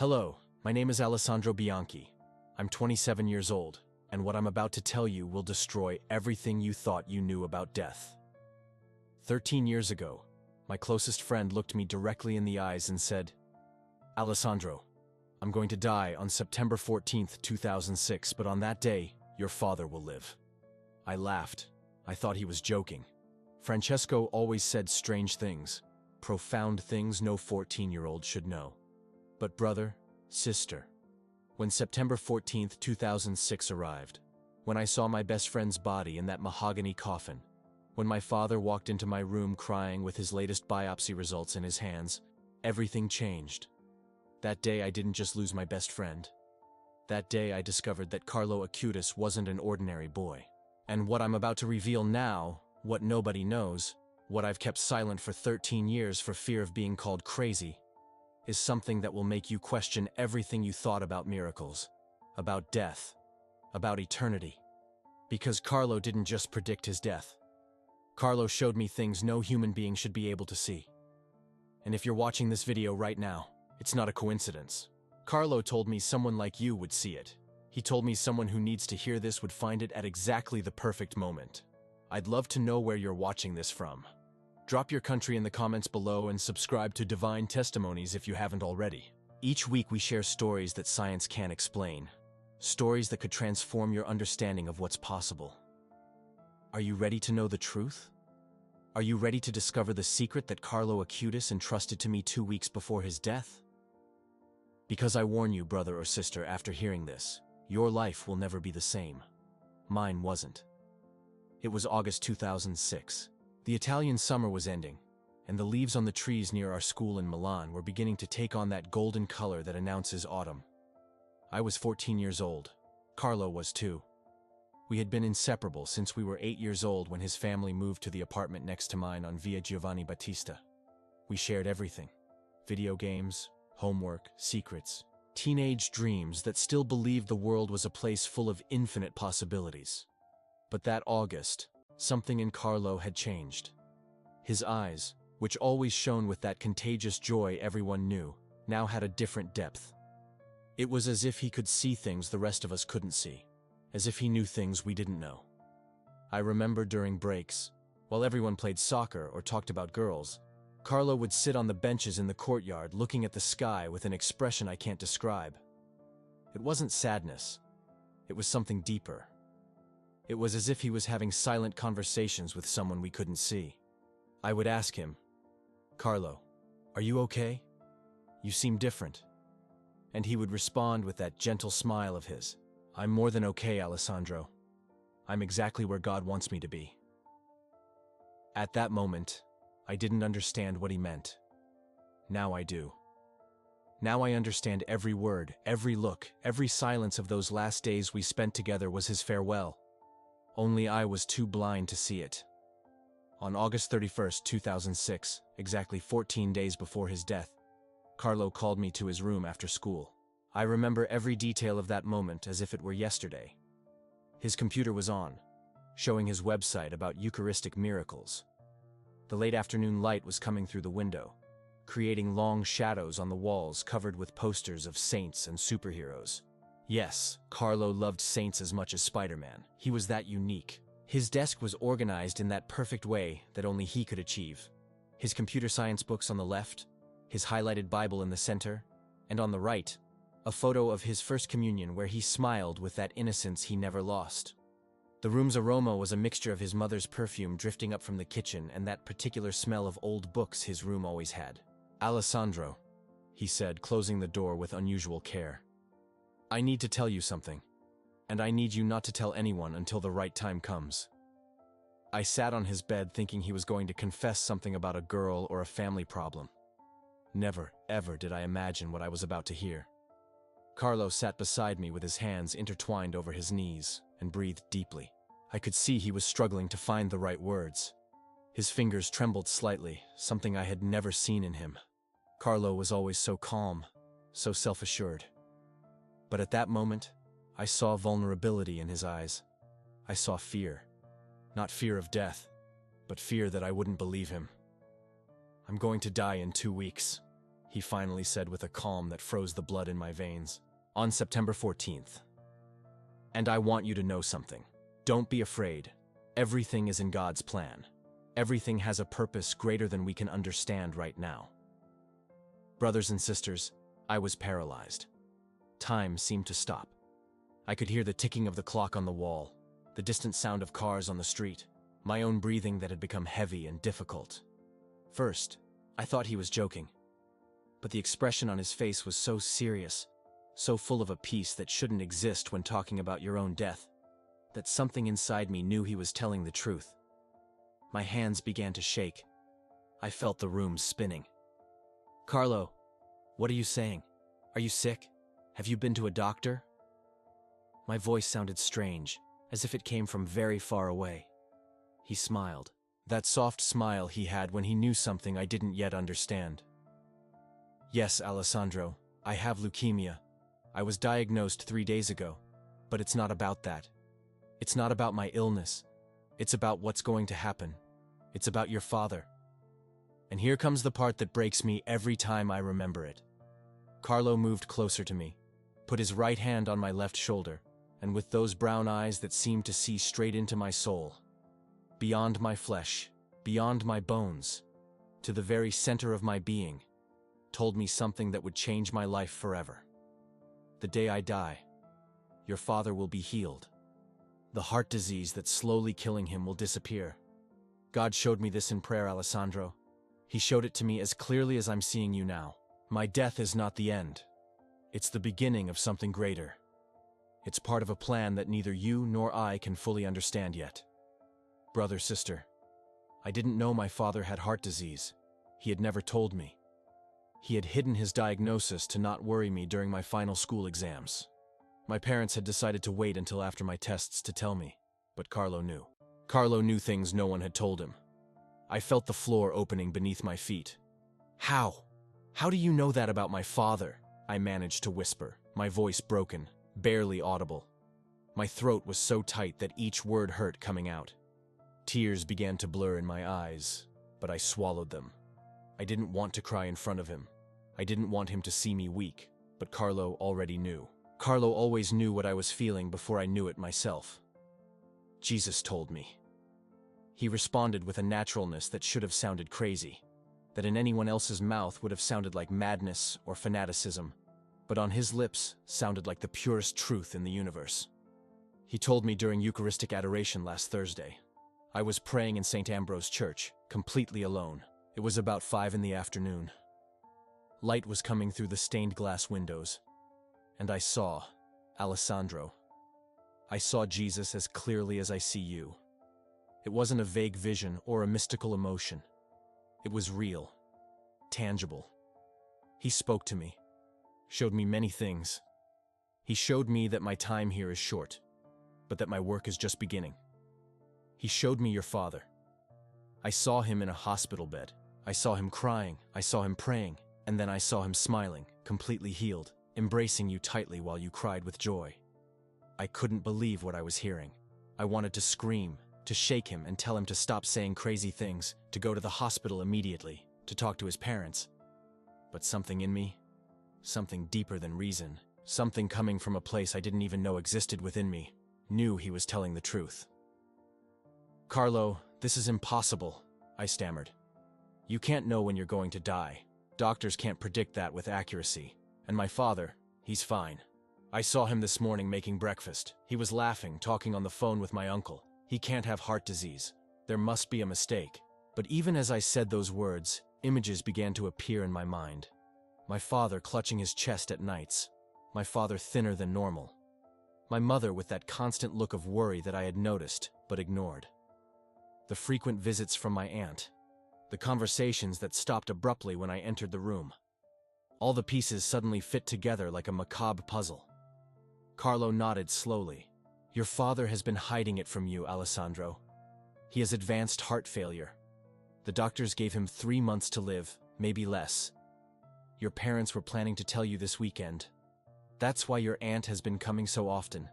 Hello, my name is Alessandro Bianchi. I'm 27 years old, and what I'm about to tell you will destroy everything you thought you knew about death. 13 years ago, my closest friend looked me directly in the eyes and said, "Alessandro, I'm going to die on September 14th, 2006, but on that day, your father will live." I laughed. I thought he was joking. Francesco always said strange things, profound things no 14-year-old should know. But brother, sister, when September 14th, 2006 arrived, when I saw my best friend's body in that mahogany coffin, when my father walked into my room crying with his latest biopsy results in his hands, everything changed. That day I didn't just lose my best friend. That day I discovered that Carlo Acutis wasn't an ordinary boy. And what I'm about to reveal now, what nobody knows, what I've kept silent for 13 years for fear of being called crazy, is something that will make you question everything you thought about miracles, about death, about eternity. Because Carlo didn't just predict his death. Carlo showed me things no human being should be able to see. And if you're watching this video right now, it's not a coincidence. Carlo told me someone like you would see it. He told me someone who needs to hear this would find it at exactly the perfect moment. I'd love to know where you're watching this from. Drop your country in the comments below and subscribe to Divine Testimonies if you haven't already. Each week we share stories that science can't explain. Stories that could transform your understanding of what's possible. Are you ready to know the truth? Are you ready to discover the secret that Carlo Acutis entrusted to me 2 weeks before his death? Because I warn you, brother or sister, after hearing this, your life will never be the same. Mine wasn't. It was August 2006. The Italian summer was ending, and the leaves on the trees near our school in Milan were beginning to take on that golden color that announces autumn. I was 14 years old. Carlo was too. We had been inseparable since we were 8 years old when his family moved to the apartment next to mine on Via Giovanni Battista. We shared everything: video games, homework, secrets, teenage dreams that still believed the world was a place full of infinite possibilities. But that August, something in Carlo had changed. His eyes, which always shone with that contagious joy everyone knew, now had a different depth. It was as if he could see things the rest of us couldn't see, as if he knew things we didn't know. I remember during breaks, while everyone played soccer or talked about girls, Carlo would sit on the benches in the courtyard looking at the sky with an expression I can't describe. It wasn't sadness. It was something deeper. It was as if he was having silent conversations with someone we couldn't see. I would ask him, "Carlo, are you okay? You seem different." And he would respond with that gentle smile of his, "I'm more than okay, Alessandro. I'm exactly where God wants me to be." At that moment, I didn't understand what he meant. Now I do. Now I understand every word, every look, every silence of those last days we spent together was his farewell. Only I was too blind to see it. On August 31st, 2006, exactly 14 days before his death, Carlo called me to his room after school. I remember every detail of that moment as if it were yesterday. His computer was on, showing his website about Eucharistic miracles. The late afternoon light was coming through the window, creating long shadows on the walls covered with posters of saints and superheroes. Yes, Carlo loved saints as much as Spider-Man. He was that unique. His desk was organized in that perfect way that only he could achieve. His computer science books on the left, his highlighted Bible in the center, and on the right, a photo of his first communion where he smiled with that innocence he never lost. The room's aroma was a mixture of his mother's perfume drifting up from the kitchen and that particular smell of old books his room always had. "Alessandro," he said, closing the door with unusual care. "I need to tell you something, and I need you not to tell anyone until the right time comes." I sat on his bed thinking he was going to confess something about a girl or a family problem. Never, ever did I imagine what I was about to hear. Carlo sat beside me with his hands intertwined over his knees and breathed deeply. I could see he was struggling to find the right words. His fingers trembled slightly, something I had never seen in him. Carlo was always so calm, so self-assured. But at that moment, I saw vulnerability in his eyes. I saw fear. Not fear of death, but fear that I wouldn't believe him. "I'm going to die in 2 weeks," he finally said with a calm that froze the blood in my veins. On September 14th. And I want you to know something. Don't be afraid. Everything is in God's plan. Everything has a purpose greater than we can understand right now. Brothers and sisters, I was paralyzed. Time seemed to stop. I could hear the ticking of the clock on the wall, the distant sound of cars on the street, my own breathing that had become heavy and difficult. First, I thought he was joking. But the expression on his face was so serious, so full of a peace that shouldn't exist when talking about your own death, that something inside me knew he was telling the truth. My hands began to shake. I felt the room spinning. Carlo, what are you saying? Are you sick? Have you been to a doctor? My voice sounded strange, as if it came from very far away. He smiled, that soft smile he had when he knew something I didn't yet understand. Yes, Alessandro, I have leukemia. I was diagnosed 3 days ago, but it's not about that. It's not about my illness. It's about what's going to happen. It's about your father. And here comes the part that breaks me every time I remember it. Carlo moved closer to me, put his right hand on my left shoulder, and with those brown eyes that seemed to see straight into my soul, beyond my flesh, beyond my bones, to the very center of my being, told me something that would change my life forever. The day I die, your father will be healed. The heart disease that's slowly killing him will disappear. God showed me this in prayer, Alessandro. He showed it to me as clearly as I'm seeing you now. My death is not the end. It's the beginning of something greater. It's part of a plan that neither you nor I can fully understand yet. Brother, sister, I didn't know my father had heart disease. He had never told me. He had hidden his diagnosis to not worry me during my final school exams. My parents had decided to wait until after my tests to tell me, but Carlo knew. Carlo knew things no one had told him. I felt the floor opening beneath my feet. How? How do you know that about my father? I managed to whisper, my voice broken, barely audible. My throat was so tight that each word hurt coming out. Tears began to blur in my eyes, but I swallowed them. I didn't want to cry in front of him. I didn't want him to see me weak, but Carlo already knew. Carlo always knew what I was feeling before I knew it myself. Jesus told me. He responded with a naturalness that should have sounded crazy, that in anyone else's mouth would have sounded like madness or fanaticism, but on his lips sounded like the purest truth in the universe. He told me during Eucharistic adoration last Thursday. I was praying in St. Ambrose Church, completely alone. It was about 5 in the afternoon. Light was coming through the stained glass windows, and I saw Alessandro. I saw Jesus as clearly as I see you. It wasn't a vague vision or a mystical emotion. It was real, tangible. He spoke to me, showed me many things. He showed me that my time here is short, but that my work is just beginning. He showed me your father. I saw him in a hospital bed. I saw him crying. I saw him praying. And then I saw him smiling, completely healed, embracing you tightly while you cried with joy. I couldn't believe what I was hearing. I wanted to scream, to shake him and tell him to stop saying crazy things, to go to the hospital immediately, to talk to his parents. But something in me, something deeper than reason, something coming from a place I didn't even know existed within me, knew he was telling the truth. Carlo, this is impossible, I stammered. You can't know when you're going to die. Doctors can't predict that with accuracy. And my father, he's fine. I saw him this morning making breakfast. He was laughing, talking on the phone with my uncle. He can't have heart disease. There must be a mistake. But even as I said those words, images began to appear in my mind. My father clutching his chest at nights. My father thinner than normal. My mother with that constant look of worry that I had noticed, but ignored. The frequent visits from my aunt. The conversations that stopped abruptly when I entered the room. All the pieces suddenly fit together like a macabre puzzle. Carlo nodded slowly. Your father has been hiding it from you, Alessandro. He has advanced heart failure. The doctors gave him 3 months to live, maybe less. Your parents were planning to tell you this weekend. That's why your aunt has been coming so often.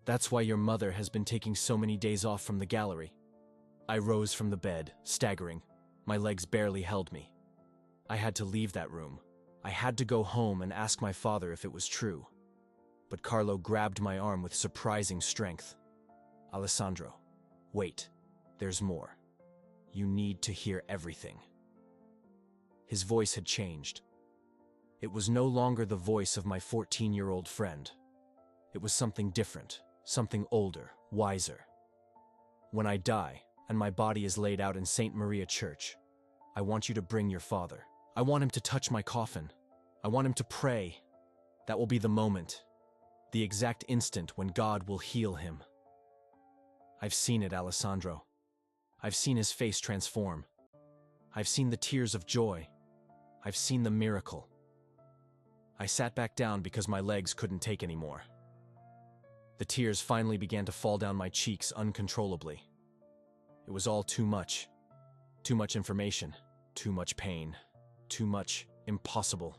That's why your mother has been taking so many days off from the gallery. I rose from the bed, staggering. My legs barely held me. I had to leave that room. I had to go home and ask my father if it was true. But Carlo grabbed my arm with surprising strength. Alessandro, wait, there's more. You need to hear everything. His voice had changed. It was no longer the voice of my 14-year-old friend. It was something different, something older, wiser. When I die, and my body is laid out in St. Maria Church, I want you to bring your father. I want him to touch my coffin. I want him to pray. That will be the moment, the exact instant when God will heal him. I've seen it, Alessandro. I've seen his face transform. I've seen the tears of joy. I've seen the miracle. I sat back down because my legs couldn't take anymore. The tears finally began to fall down my cheeks uncontrollably. It was all too much. Too much information. Too much pain. Too much impossible.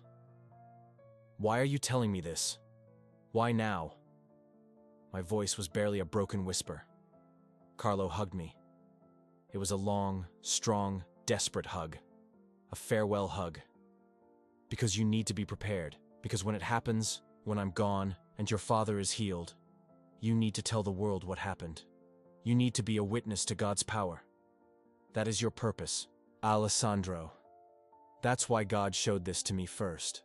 Why are you telling me this? Why now? My voice was barely a broken whisper. Carlo hugged me. It was a long, strong, desperate hug. A farewell hug. Because you need to be prepared. Because when it happens, when I'm gone, and your father is healed, you need to tell the world what happened. You need to be a witness to God's power. That is your purpose, Alessandro. That's why God showed this to me first.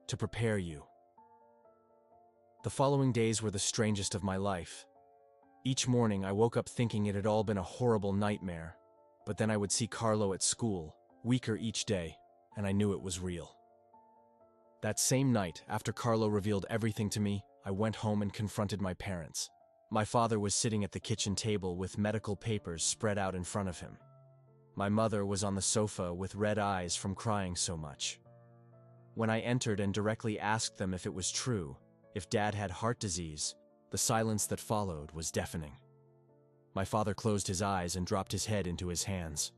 To prepare you. The following days were the strangest of my life. Each morning I woke up thinking it had all been a horrible nightmare, but then I would see Carlo at school, weaker each day, and I knew it was real. That same night, after Carlo revealed everything to me, I went home and confronted my parents. My father was sitting at the kitchen table with medical papers spread out in front of him. My mother was on the sofa with red eyes from crying so much. When I entered and directly asked them if it was true, if Dad had heart disease, the silence that followed was deafening. My father closed his eyes and dropped his head into his hands.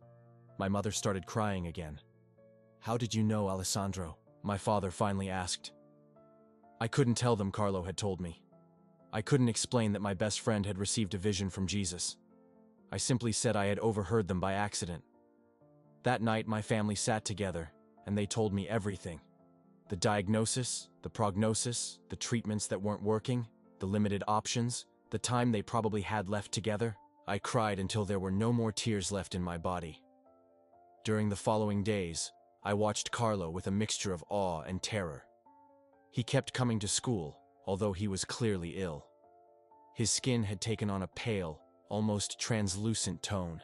My mother started crying again. "How did you know, Alessandro?" my father finally asked. I couldn't tell them Carlo had told me. I couldn't explain that my best friend had received a vision from Jesus. I simply said I had overheard them by accident. That night my family sat together, and they told me everything. The diagnosis, the prognosis, the treatments that weren't working, the limited options, the time they probably had left together. I cried until there were no more tears left in my body. During the following days, I watched Carlo with a mixture of awe and terror. He kept coming to school, although he was clearly ill. His skin had taken on a pale, almost translucent tone.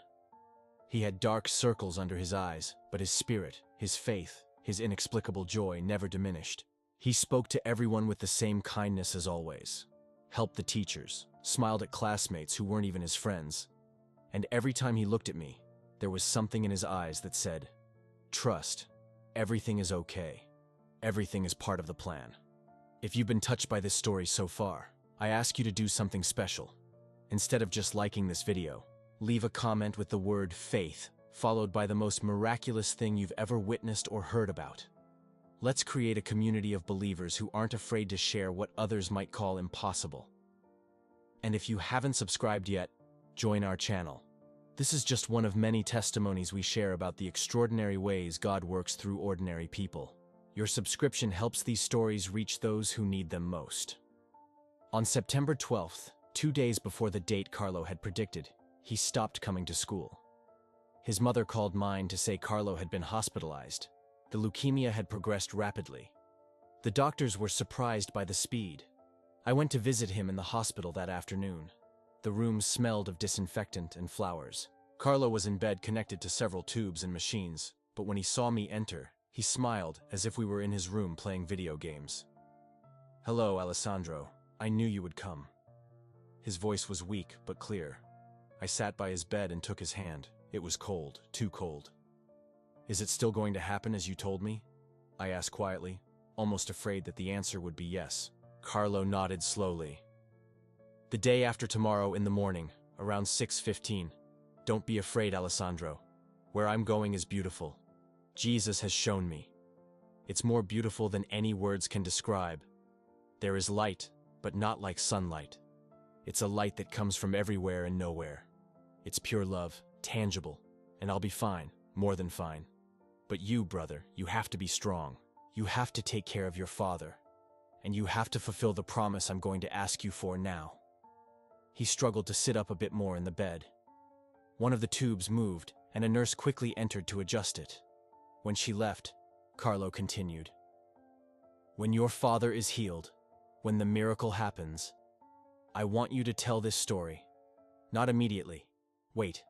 He had dark circles under his eyes, but his spirit, his faith, his inexplicable joy never diminished. He spoke to everyone with the same kindness as always, helped the teachers, smiled at classmates who weren't even his friends. And every time he looked at me, there was something in his eyes that said, "Trust, everything is okay. Everything is part of the plan." If you've been touched by this story so far, I ask you to do something special. Instead of just liking this video, leave a comment with the word faith, followed by the most miraculous thing you've ever witnessed or heard about. Let's create a community of believers who aren't afraid to share what others might call impossible. And if you haven't subscribed yet, join our channel. This is just one of many testimonies we share about the extraordinary ways God works through ordinary people. Your subscription helps these stories reach those who need them most. On September 12th, 2 days before the date Carlo had predicted, he stopped coming to school. His mother called mine to say Carlo had been hospitalized. The leukemia had progressed rapidly. The doctors were surprised by the speed. I went to visit him in the hospital that afternoon. The room smelled of disinfectant and flowers. Carlo was in bed connected to several tubes and machines, but when he saw me enter, he smiled as if we were in his room playing video games. "Hello, Alessandro. I knew you would come." His voice was weak but clear. I sat by his bed and took his hand. It was cold, too cold. "Is it still going to happen as you told me?" I asked quietly, almost afraid that the answer would be yes. Carlo nodded slowly. "The day after tomorrow in the morning, around 6:15. Don't be afraid, Alessandro. Where I'm going is beautiful. Jesus has shown me. It's more beautiful than any words can describe. There is light, but not like sunlight. It's a light that comes from everywhere and nowhere. It's pure love, tangible, and I'll be fine, more than fine. But you, brother, you have to be strong. You have to take care of your father, and you have to fulfill the promise I'm going to ask you for now." He struggled to sit up a bit more in the bed. One of the tubes moved, and a nurse quickly entered to adjust it. When she left, Carlo continued, "When your father is healed, when the miracle happens, I want you to tell this story. Not immediately. Wait.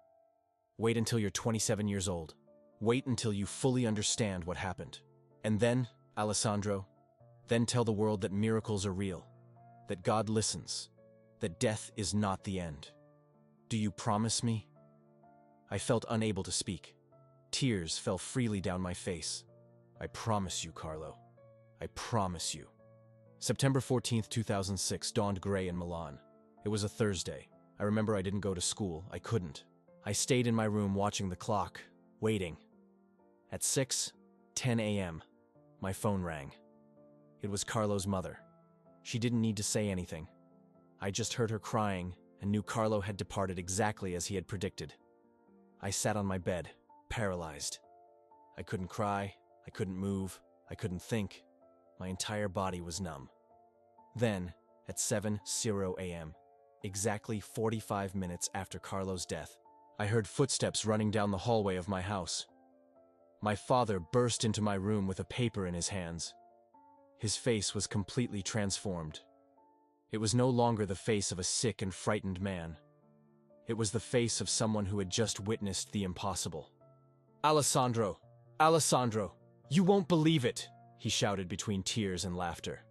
Wait until you're 27 years old. Wait until you fully understand what happened. And then, Alessandro, then tell the world that miracles are real, that God listens, that death is not the end. Do you promise me?" I felt unable to speak. Tears fell freely down my face. "I promise you, Carlo. I promise you." September 14th, 2006 dawned gray in Milan. It was a Thursday. I remember I didn't go to school. I couldn't. I stayed in my room watching the clock, waiting. At 6:10 a.m., my phone rang. It was Carlo's mother. She didn't need to say anything. I just heard her crying and knew Carlo had departed exactly as he had predicted. I sat on my bed, paralyzed. I couldn't cry, I couldn't move, I couldn't think. My entire body was numb. Then, at 7:00 a.m., exactly 45 minutes after Carlo's death, I heard footsteps running down the hallway of my house. My father burst into my room with a paper in his hands. His face was completely transformed. It was no longer the face of a sick and frightened man. It was the face of someone who had just witnessed the impossible. "Alessandro! Alessandro! You won't believe it!" he shouted between tears and laughter.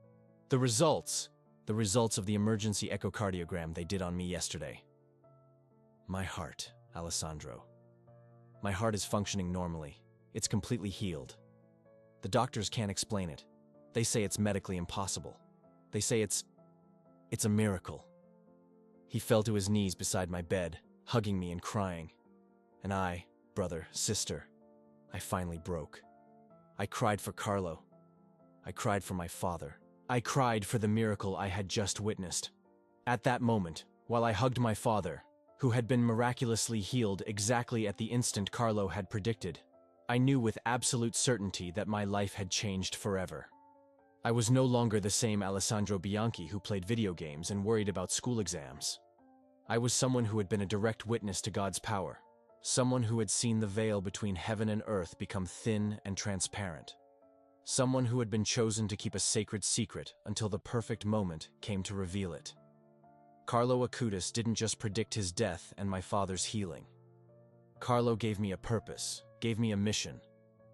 The results of the emergency echocardiogram they did on me yesterday. My heart, Alessandro. My heart is functioning normally. It's completely healed. The doctors can't explain it. They say it's medically impossible. They say it's a miracle. He fell to his knees beside my bed, hugging me and crying. And I, brother, sister, I finally broke. I cried for Carlo. I cried for my father. I cried for the miracle I had just witnessed. At that moment, while I hugged my father, who had been miraculously healed exactly at the instant Carlo had predicted, I knew with absolute certainty that my life had changed forever. I was no longer the same Alessandro Bianchi who played video games and worried about school exams. I was someone who had been a direct witness to God's power, someone who had seen the veil between heaven and earth become thin and transparent, someone who had been chosen to keep a sacred secret until the perfect moment came to reveal it. Carlo Acutis didn't just predict his death and my father's healing. Carlo gave me a purpose, gave me a mission,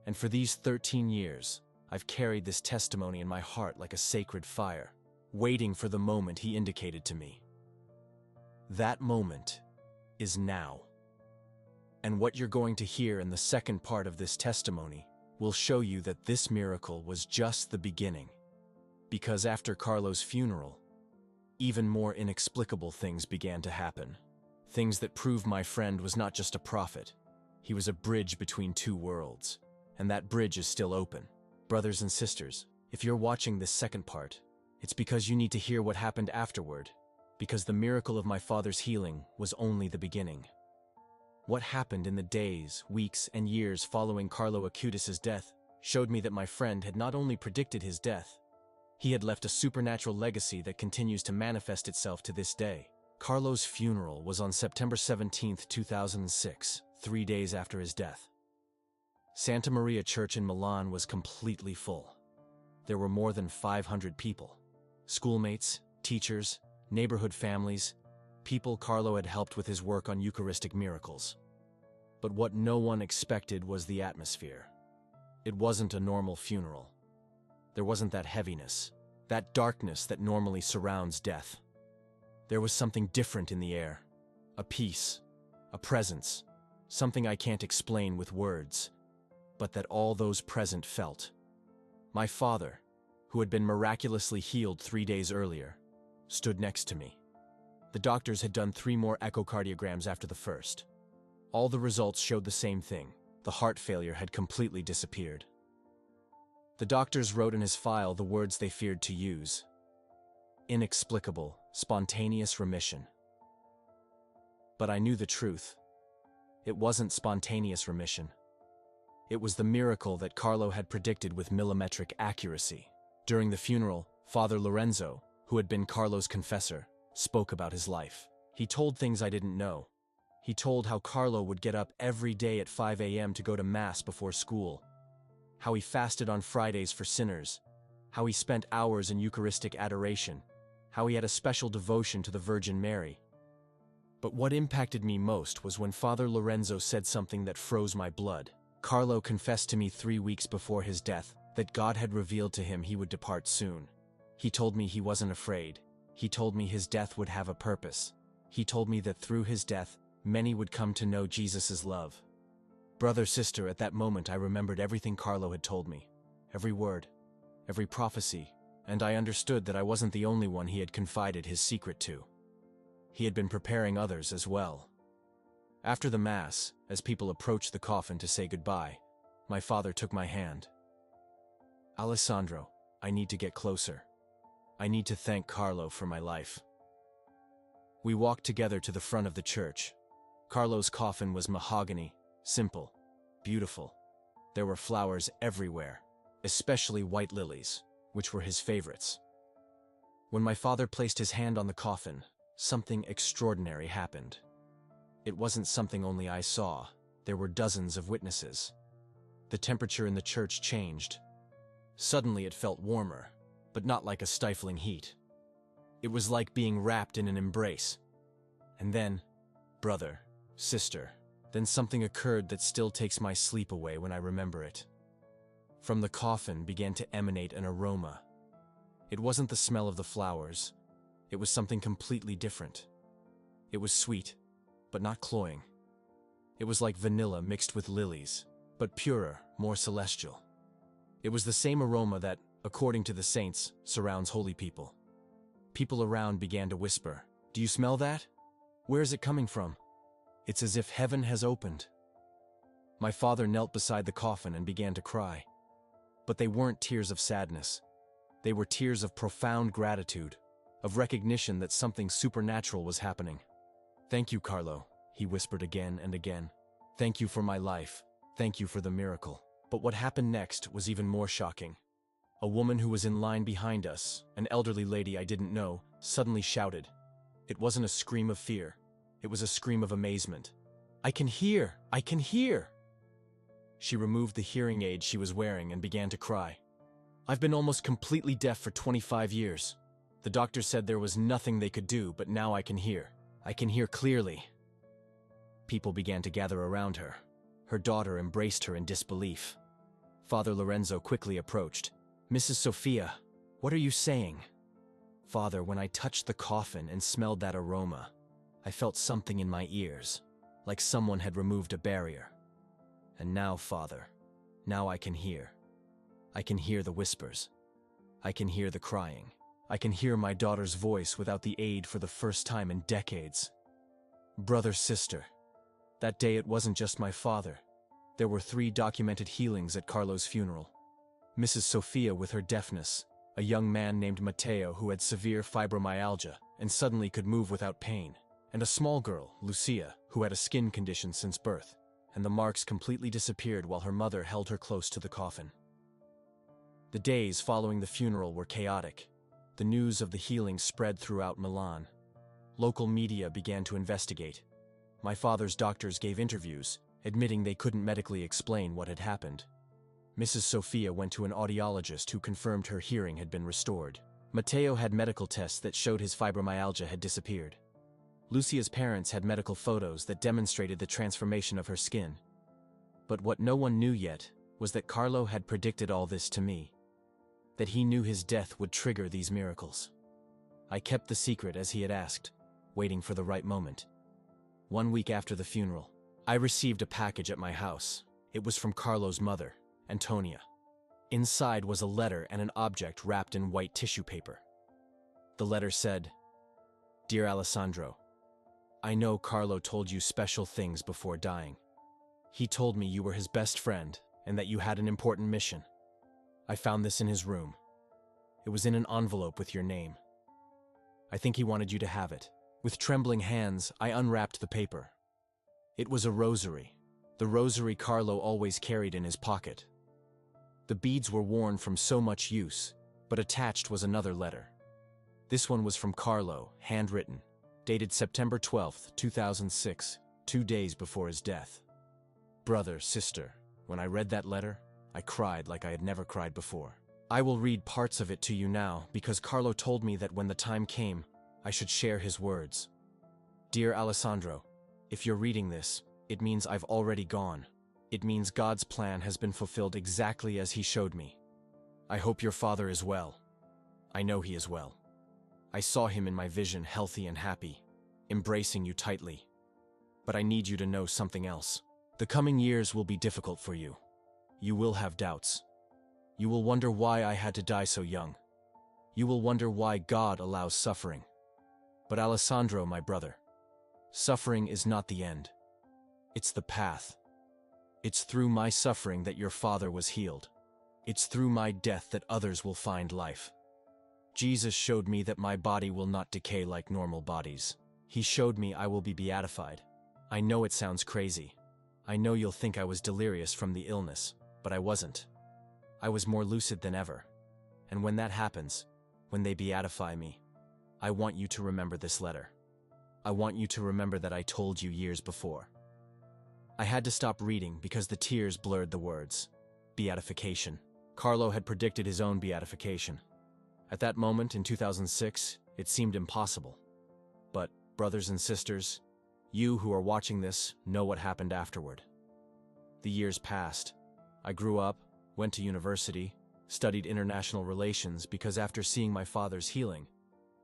and for these 13 years, I've carried this testimony in my heart like a sacred fire, waiting for the moment he indicated to me. That moment is now. And what you're going to hear in the second part of this testimony will show you that this miracle was just the beginning. Because after Carlo's funeral, even more inexplicable things began to happen. Things that prove my friend was not just a prophet. He was a bridge between two worlds, and that bridge is still open. Brothers and sisters, if you're watching this second part, it's because you need to hear what happened afterward, because the miracle of my father's healing was only the beginning. What happened in the days, weeks, and years following Carlo Acutis' death showed me that my friend had not only predicted his death, he had left a supernatural legacy that continues to manifest itself to this day. Carlo's funeral was on September 17, 2006, 3 days after his death. Santa Maria Church in Milan was completely full. There were more than 500 people. Schoolmates, teachers, neighborhood families, people Carlo had helped with his work on Eucharistic miracles. But what no one expected was the atmosphere. It wasn't a normal funeral. There wasn't that heaviness, that darkness that normally surrounds death. There was something different in the air, a peace, a presence, something I can't explain with words, but that all those present felt. My father, who had been miraculously healed 3 days earlier, stood next to me. The doctors had done 3 more echocardiograms after the first. All the results showed the same thing. The heart failure had completely disappeared. The doctors wrote in his file the words they feared to use: inexplicable, spontaneous remission. But I knew the truth. It wasn't spontaneous remission. It was the miracle that Carlo had predicted with millimetric accuracy. During the funeral, Father Lorenzo, who had been Carlo's confessor, spoke about his life. He told things I didn't know. He told how Carlo would get up every day at 5 a.m. to go to Mass before school, how he fasted on Fridays for sinners, how he spent hours in Eucharistic adoration, how he had a special devotion to the Virgin Mary. But what impacted me most was when Father Lorenzo said something that froze my blood. Carlo confessed to me 3 weeks before his death that God had revealed to him he would depart soon. He told me he wasn't afraid. He told me his death would have a purpose. He told me that through his death, many would come to know Jesus' love. Brother, sister, at that moment I remembered everything Carlo had told me. Every word, every prophecy, and I understood that I wasn't the only one he had confided his secret to. He had been preparing others as well. After the Mass, as people approached the coffin to say goodbye, my father took my hand. Alessandro, I need to get closer. I need to thank Carlo for my life. We walked together to the front of the church. Carlo's coffin was mahogany, simple, beautiful. There were flowers everywhere, especially white lilies, which were his favorites. When my father placed his hand on the coffin, something extraordinary happened. It wasn't something only I saw. There were dozens of witnesses. The temperature in the church changed. Suddenly it felt warmer, but not like a stifling heat. It was like being wrapped in an embrace. And then, brother, sister, then something occurred that still takes my sleep away when I remember it. From the coffin began to emanate an aroma. It wasn't the smell of the flowers. It was something completely different. It was sweet, but not cloying. It was like vanilla mixed with lilies, but purer, more celestial. It was the same aroma that, according to the saints, surrounds holy people. People around began to whisper, "Do you smell that? Where is it coming from? It's as if heaven has opened." My father knelt beside the coffin and began to cry. But they weren't tears of sadness. They were tears of profound gratitude, of recognition that something supernatural was happening. "Thank you, Carlo," he whispered again and again. "Thank you for my life. Thank you for the miracle." But what happened next was even more shocking. A woman who was in line behind us, an elderly lady I didn't know, suddenly shouted. It wasn't a scream of fear. It was a scream of amazement. "I can hear! I can hear!" She removed the hearing aid she was wearing and began to cry. "I've been almost completely deaf for 25 years. The doctor said there was nothing they could do, but now I can hear. I can hear clearly." People began to gather around her. Her daughter embraced her in disbelief. Father Lorenzo quickly approached. "Mrs. Sophia, what are you saying?" "Father, when I touched the coffin and smelled that aroma, I felt something in my ears, like someone had removed a barrier. And now, Father, now I can hear. I can hear the whispers. I can hear the crying. I can hear my daughter's voice without the aid for the first time in decades." Brother, sister, that day it wasn't just my father. There were 3 documented healings at Carlo's funeral. Mrs. Sophia with her deafness, a young man named Matteo who had severe fibromyalgia and suddenly could move without pain, and a small girl, Lucia, who had a skin condition since birth, and the marks completely disappeared while her mother held her close to the coffin. The days following the funeral were chaotic. The news of the healing spread throughout Milan. Local media began to investigate. My father's doctors gave interviews, admitting they couldn't medically explain what had happened. Mrs. Sophia went to an audiologist who confirmed her hearing had been restored. Matteo had medical tests that showed his fibromyalgia had disappeared. Lucia's parents had medical photos that demonstrated the transformation of her skin. But what no one knew yet was that Carlo had predicted all this to me. That he knew his death would trigger these miracles. I kept the secret as he had asked, waiting for the right moment. 1 week after the funeral, I received a package at my house. It was from Carlo's mother, Antonia. Inside was a letter and an object wrapped in white tissue paper. The letter said, "Dear Alessandro, I know Carlo told you special things before dying. He told me you were his best friend and that you had an important mission. I found this in his room. It was in an envelope with your name. I think he wanted you to have it." With trembling hands, I unwrapped the paper. It was a rosary, the rosary Carlo always carried in his pocket. The beads were worn from so much use, but attached was another letter. This one was from Carlo, handwritten, dated September 12, 2006, 2 days before his death. Brother, sister, when I read that letter, I cried like I had never cried before. I will read parts of it to you now because Carlo told me that when the time came, I should share his words. Dear Alessandro, if you're reading this, it means I've already gone. It means God's plan has been fulfilled exactly as he showed me. I hope your father is well. I know he is well. I saw him in my vision healthy and happy, embracing you tightly. But I need you to know something else. The coming years will be difficult for you. You will have doubts. You will wonder why I had to die so young. You will wonder why God allows suffering. But Alessandro, my brother, suffering is not the end. It's the path. It's through my suffering that your father was healed. It's through my death that others will find life. Jesus showed me that my body will not decay like normal bodies. He showed me I will be beatified. I know it sounds crazy. I know you'll think I was delirious from the illness, but I wasn't. I was more lucid than ever. And when that happens, when they beatify me, I want you to remember this letter. I want you to remember that I told you years before. I had to stop reading because the tears blurred the words. Beatification. Carlo had predicted his own beatification. At that moment in 2006, it seemed impossible. But, brothers and sisters, you who are watching this know what happened afterward. The years passed. I grew up, went to university, studied international relations because after seeing my father's healing,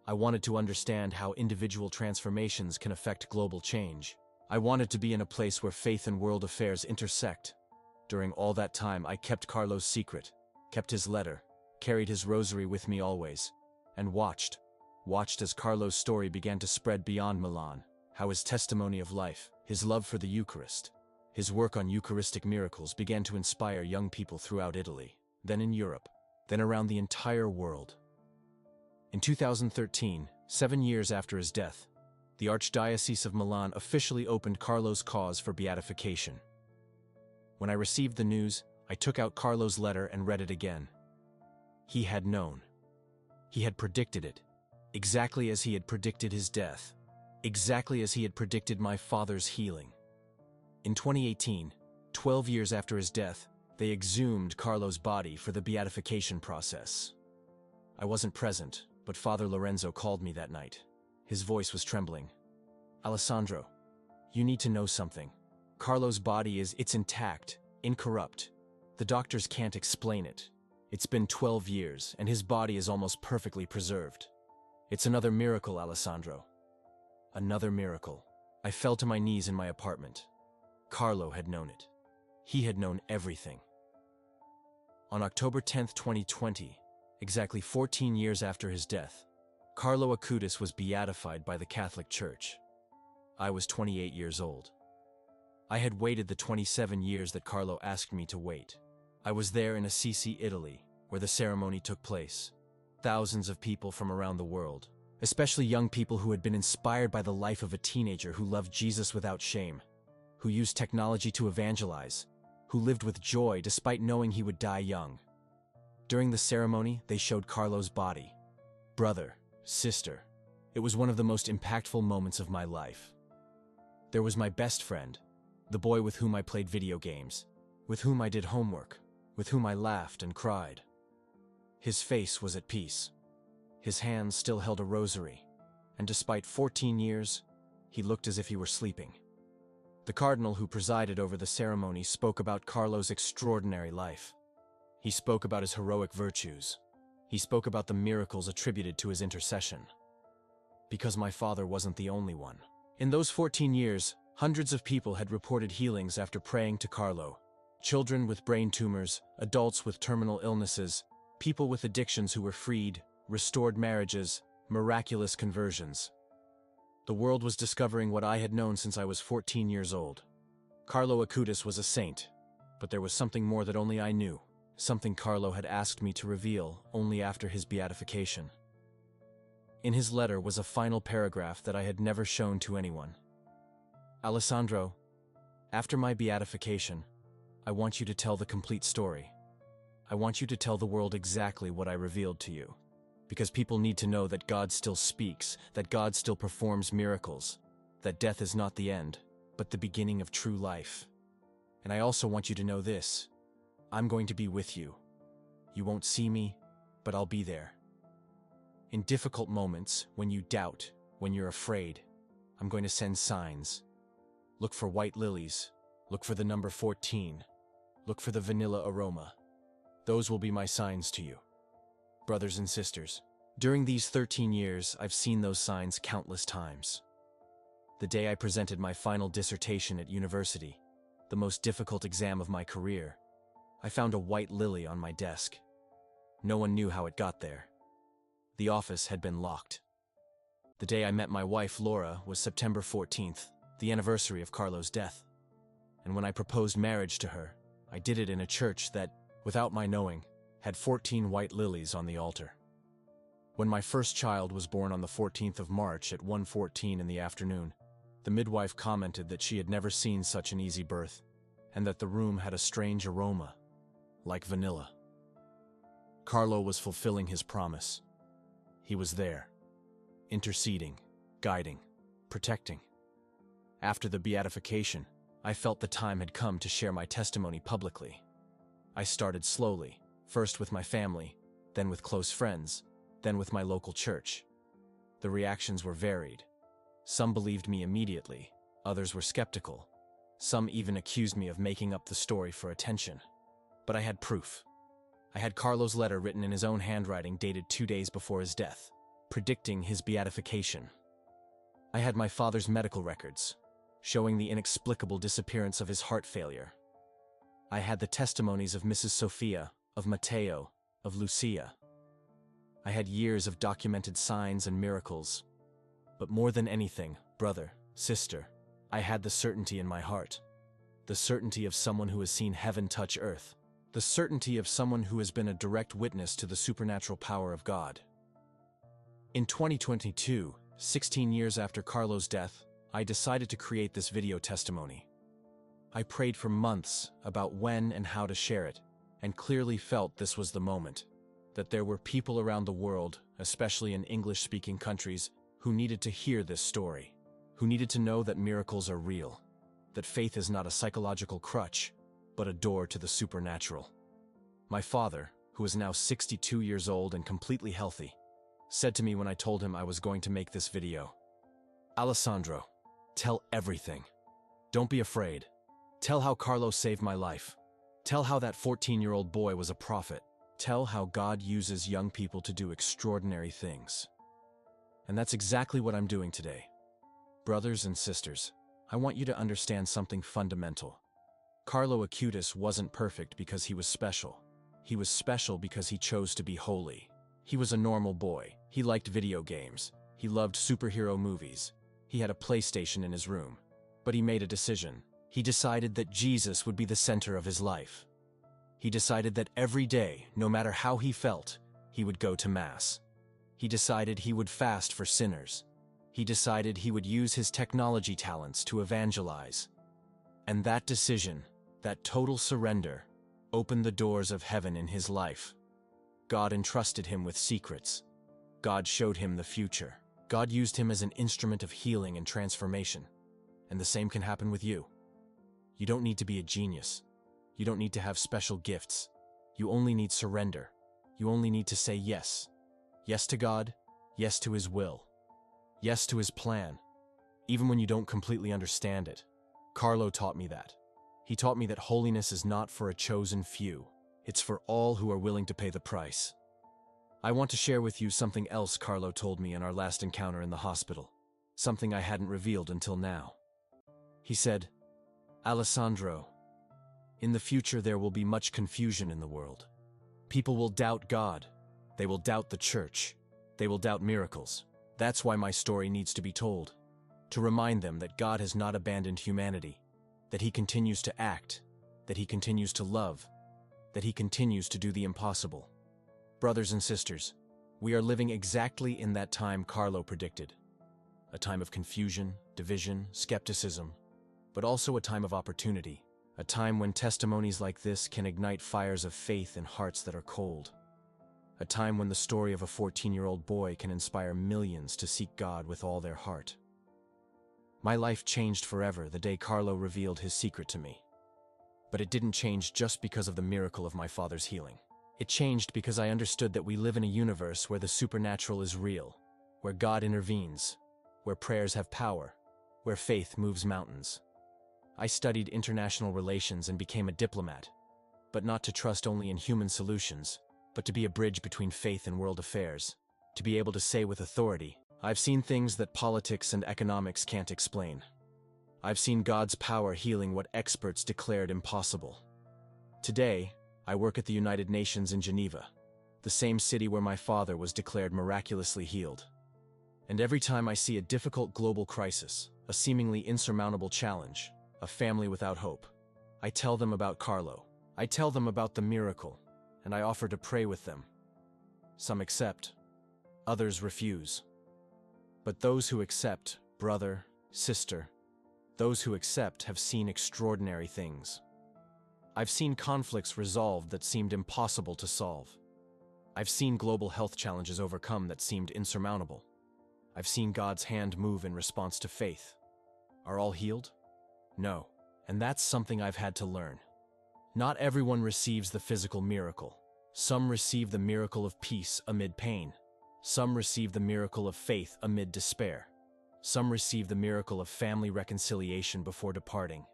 I wanted to understand how individual transformations can affect global change. I wanted to be in a place where faith and world affairs intersect. During all that time, I kept Carlo's secret, kept his letter, carried his rosary with me always, and watched as Carlo's story began to spread beyond Milan, how his testimony of life, his love for the Eucharist, his work on Eucharistic miracles began to inspire young people throughout Italy, then in Europe, then around the entire world. In 2013, 7 years after his death, the Archdiocese of Milan officially opened Carlo's cause for beatification. When I received the news, I took out Carlo's letter and read it again. He had known. He had predicted it, exactly as he had predicted his death, exactly as he had predicted my father's healing. In 2018, 12 years after his death, they exhumed Carlo's body for the beatification process. I wasn't present, but Father Lorenzo called me that night. His voice was trembling. Alessandro, you need to know something. Carlo's body it's intact, incorrupt. The doctors can't explain it. It's been 12 years, and his body is almost perfectly preserved. It's another miracle, Alessandro. Another miracle. I fell to my knees in my apartment. Carlo had known it. He had known everything. On October 10, 2020, exactly 14 years after his death, Carlo Acutis was beatified by the Catholic Church. I was 28 years old. I had waited the 27 years that Carlo asked me to wait. I was there in Assisi, Italy, where the ceremony took place. Thousands of people from around the world, especially young people who had been inspired by the life of a teenager who loved Jesus without shame, who used technology to evangelize, who lived with joy despite knowing he would die young. During the ceremony, they showed Carlo's body. Brother, sister, it was one of the most impactful moments of my life. There was my best friend, the boy with whom I played video games, with whom I did homework, with whom I laughed and cried. His face was at peace. His hands still held a rosary, and despite 14 years, he looked as if he were sleeping. The cardinal who presided over the ceremony spoke about Carlo's extraordinary life. He spoke about his heroic virtues. He spoke about the miracles attributed to his intercession. Because my father wasn't the only one. In those 14 years, hundreds of people had reported healings after praying to Carlo. Children with brain tumors, adults with terminal illnesses, people with addictions who were freed, restored marriages, miraculous conversions. The world was discovering what I had known since I was 14 years old. Carlo Acutis was a saint, but there was something more that only I knew, something Carlo had asked me to reveal only after his beatification. In his letter was a final paragraph that I had never shown to anyone. Alessandro, After my beatification, I want you to tell the complete story. I want you to tell the world exactly what I revealed to you. Because people need to know that God still speaks, that God still performs miracles, that death is not the end, but the beginning of true life. And I also want you to know this: I'm going to be with you. You won't see me, but I'll be there. In difficult moments, when you doubt, when you're afraid, I'm going to send signs. Look for white lilies. Look for the number 14. Look for the vanilla aroma. Those will be my signs to you. Brothers and sisters, during these 13 years, I've seen those signs countless times. The day I presented my final dissertation at university, the most difficult exam of my career, I found a white lily on my desk. No one knew how it got there. The office had been locked. The day I met my wife, Laura, was September 14th, the anniversary of Carlo's death. And when I proposed marriage to her, I did it in a church that, without my knowing, had 14 white lilies on the altar. When my first child was born on the 14th of March at 1:14 in the afternoon, the midwife commented that she had never seen such an easy birth, and that the room had a strange aroma, like vanilla. Carlo was fulfilling his promise. He was there, interceding, guiding, protecting. After the beatification, I felt the time had come to share my testimony publicly. I started slowly, first with my family, then with close friends, then with my local church. The reactions were varied. Some believed me immediately, others were skeptical. Some even accused me of making up the story for attention. But I had proof. I had Carlo's letter written in his own handwriting dated 2 days before his death, predicting his beatification. I had my father's medical records, showing the inexplicable disappearance of his heart failure. I had the testimonies of Mrs. Sophia, of Matteo, of Lucia. I had years of documented signs and miracles. But more than anything, brother, sister, I had the certainty in my heart. The certainty of someone who has seen heaven touch earth. The certainty of someone who has been a direct witness to the supernatural power of God. In 2022, 16 years after Carlo's death, I decided to create this video testimony. I prayed for months about when and how to share it, and clearly felt this was the moment. That there were people around the world, especially in English-speaking countries, who needed to hear this story, who needed to know that miracles are real, that faith is not a psychological crutch, but a door to the supernatural. My father, who is now 62 years old and completely healthy, said to me when I told him I was going to make this video, "Alessandro, tell everything. Don't be afraid. Tell how Carlo saved my life. Tell how that 14-year-old boy was a prophet. Tell how God uses young people to do extraordinary things." And that's exactly what I'm doing today. Brothers and sisters, I want you to understand something fundamental. Carlo Acutis wasn't perfect because he was special. He was special because he chose to be holy. He was a normal boy. He liked video games. He loved superhero movies. He had a PlayStation in his room. But he made a decision. He decided that Jesus would be the center of his life. He decided that every day, no matter how he felt, he would go to Mass. He decided he would fast for sinners. He decided he would use his technology talents to evangelize. And that decision, that total surrender, opened the doors of heaven in his life. God entrusted him with secrets. God showed him the future. God used him as an instrument of healing and transformation. And the same can happen with you. You don't need to be a genius. You don't need to have special gifts. You only need surrender. You only need to say yes. Yes to God, yes to His will, yes to His plan, even when you don't completely understand it. Carlo taught me that. He taught me that holiness is not for a chosen few. It's for all who are willing to pay the price. I want to share with you something else Carlo told me in our last encounter in the hospital, something I hadn't revealed until now. He said, "Alessandro, in the future there will be much confusion in the world. People will doubt God. They will doubt the church. They will doubt miracles. That's why my story needs to be told, to remind them that God has not abandoned humanity, that He continues to act, that He continues to love, that He continues to do the impossible." Brothers and sisters, we are living exactly in that time Carlo predicted, a time of confusion, division, skepticism. but also a time of opportunity, a time when testimonies like this can ignite fires of faith in hearts that are cold. A time when the story of a 14-year-old boy can inspire millions to seek God with all their heart. My life changed forever the day Carlo revealed his secret to me. But it didn't change just because of the miracle of my father's healing. It changed because I understood that we live in a universe where the supernatural is real, where God intervenes, where prayers have power, where faith moves mountains. I studied international relations and became a diplomat, but not to trust only in human solutions, but to be a bridge between faith and world affairs, to be able to say with authority, I've seen things that politics and economics can't explain. I've seen God's power healing what experts declared impossible. Today, I work at the United Nations in Geneva, the same city where my father was declared miraculously healed. And every time I see a difficult global crisis, a seemingly insurmountable challenge, a family without hope, I tell them about Carlo. I tell them about the miracle, and I offer to pray with them. Some accept, others refuse. But those who accept, brother, sister, those who accept have seen extraordinary things. I've seen conflicts resolved that seemed impossible to solve. I've seen global health challenges overcome that seemed insurmountable. I've seen God's hand move in response to faith. Are all healed? No. And that's something I've had to learn. Not everyone receives the physical miracle. Some receive the miracle of peace amid pain. Some receive the miracle of faith amid despair. Some receive the miracle of family reconciliation before departing.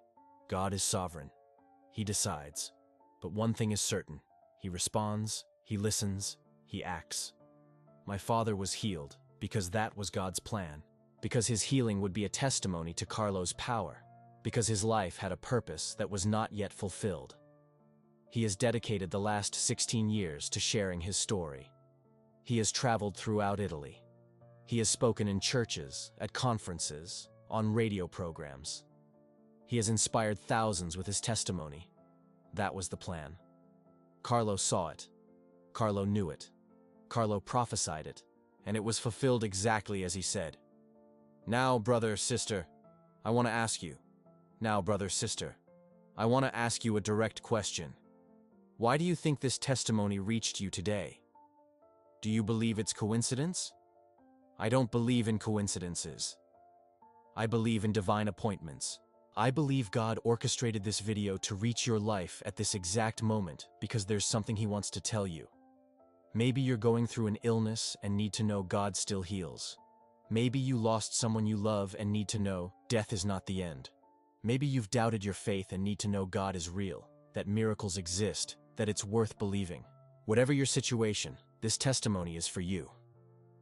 God is sovereign. He decides. But one thing is certain. He responds, he listens, he acts. My father was healed because that was God's plan, because his healing would be a testimony to Carlo's power, because his life had a purpose that was not yet fulfilled. He has dedicated the last 16 years to sharing his story. He has traveled throughout Italy. He has spoken in churches, at conferences, on radio programs. He has inspired thousands with his testimony. That was the plan. Carlo saw it. Carlo knew it. Carlo prophesied it, and it was fulfilled exactly as he said. Now, brother, sister, I want to ask you. Now, brother, sister, I want to ask you a direct question. Why do you think this testimony reached you today? Do you believe it's coincidence? I don't believe in coincidences. I believe in divine appointments. I believe God orchestrated this video to reach your life at this exact moment because there's something He wants to tell you. Maybe you're going through an illness and need to know God still heals. Maybe you lost someone you love and need to know death is not the end. Maybe you've doubted your faith and need to know God is real, that miracles exist, that it's worth believing. Whatever your situation, this testimony is for you.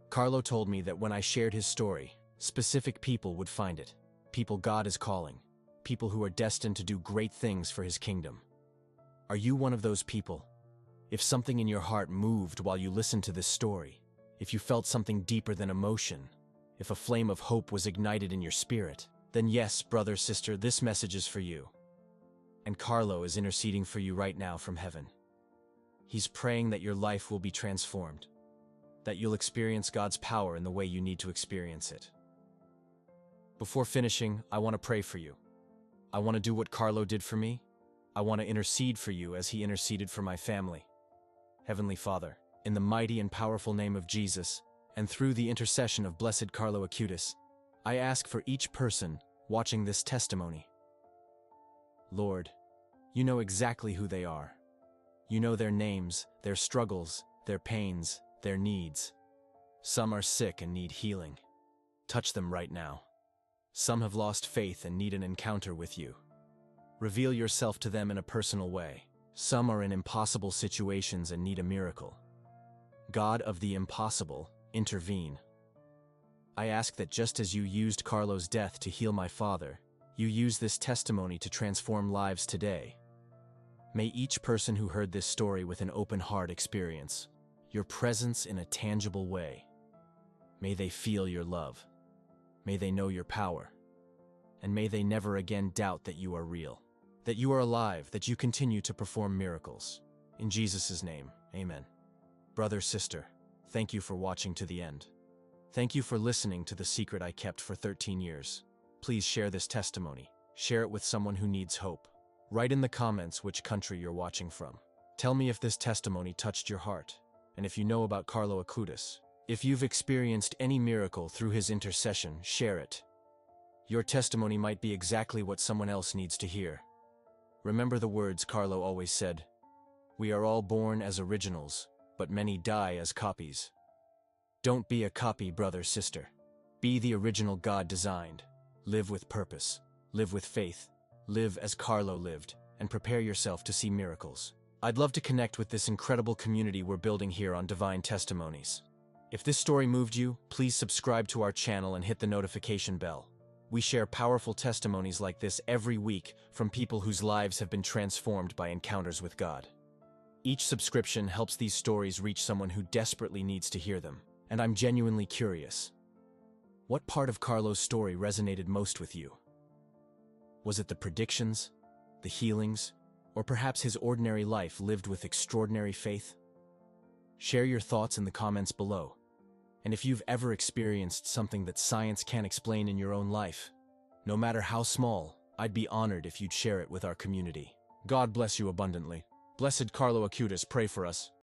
Carlo told me that when I shared his story, specific people would find it. People God is calling. People who are destined to do great things for His kingdom. Are you one of those people? If something in your heart moved while you listened to this story, if you felt something deeper than emotion, if a flame of hope was ignited in your spirit, then yes, brother, sister, this message is for you. And Carlo is interceding for you right now from heaven. He's praying that your life will be transformed, that you'll experience God's power in the way you need to experience it. Before finishing, I want to pray for you. I want to do what Carlo did for me. I want to intercede for you as he interceded for my family. Heavenly Father, in the mighty and powerful name of Jesus, and through the intercession of blessed Carlo Acutis, I ask for each person watching this testimony. Lord, you know exactly who they are. You know their names, their struggles, their pains, their needs. Some are sick and need healing. Touch them right now. Some have lost faith and need an encounter with you. Reveal yourself to them in a personal way. Some are in impossible situations and need a miracle. God of the impossible, intervene. I ask that just as you used Carlo's death to heal my father, you use this testimony to transform lives today. May each person who heard this story with an open heart experience your presence in a tangible way. May they feel your love. May they know your power. And may they never again doubt that you are real, that you are alive, that you continue to perform miracles. In Jesus' name, amen. Brother, sister, thank you for watching to the end. Thank you for listening to the secret I kept for 13 years. Please share this testimony. Share it with someone who needs hope. Write in the comments which country you're watching from. Tell me if this testimony touched your heart, and if you know about Carlo Acutis. If you've experienced any miracle through his intercession, share it. Your testimony might be exactly what someone else needs to hear. Remember the words Carlo always said, "We are all born as originals, but many die as copies." Don't be a copy, brother, sister. Be the original God designed. Live with purpose. Live with faith. Live as Carlo lived, and prepare yourself to see miracles. I'd love to connect with this incredible community we're building here on Divine Testimonies. If this story moved you, please subscribe to our channel and hit the notification bell. We share powerful testimonies like this every week from people whose lives have been transformed by encounters with God. Each subscription helps these stories reach someone who desperately needs to hear them, and I'm genuinely curious. What part of Carlo's story resonated most with you? Was it the predictions, the healings, or perhaps his ordinary life lived with extraordinary faith? Share your thoughts in the comments below. And if you've ever experienced something that science can't explain in your own life, no matter how small, I'd be honored if you'd share it with our community. God bless you abundantly. Blessed Carlo Acutis, pray for us.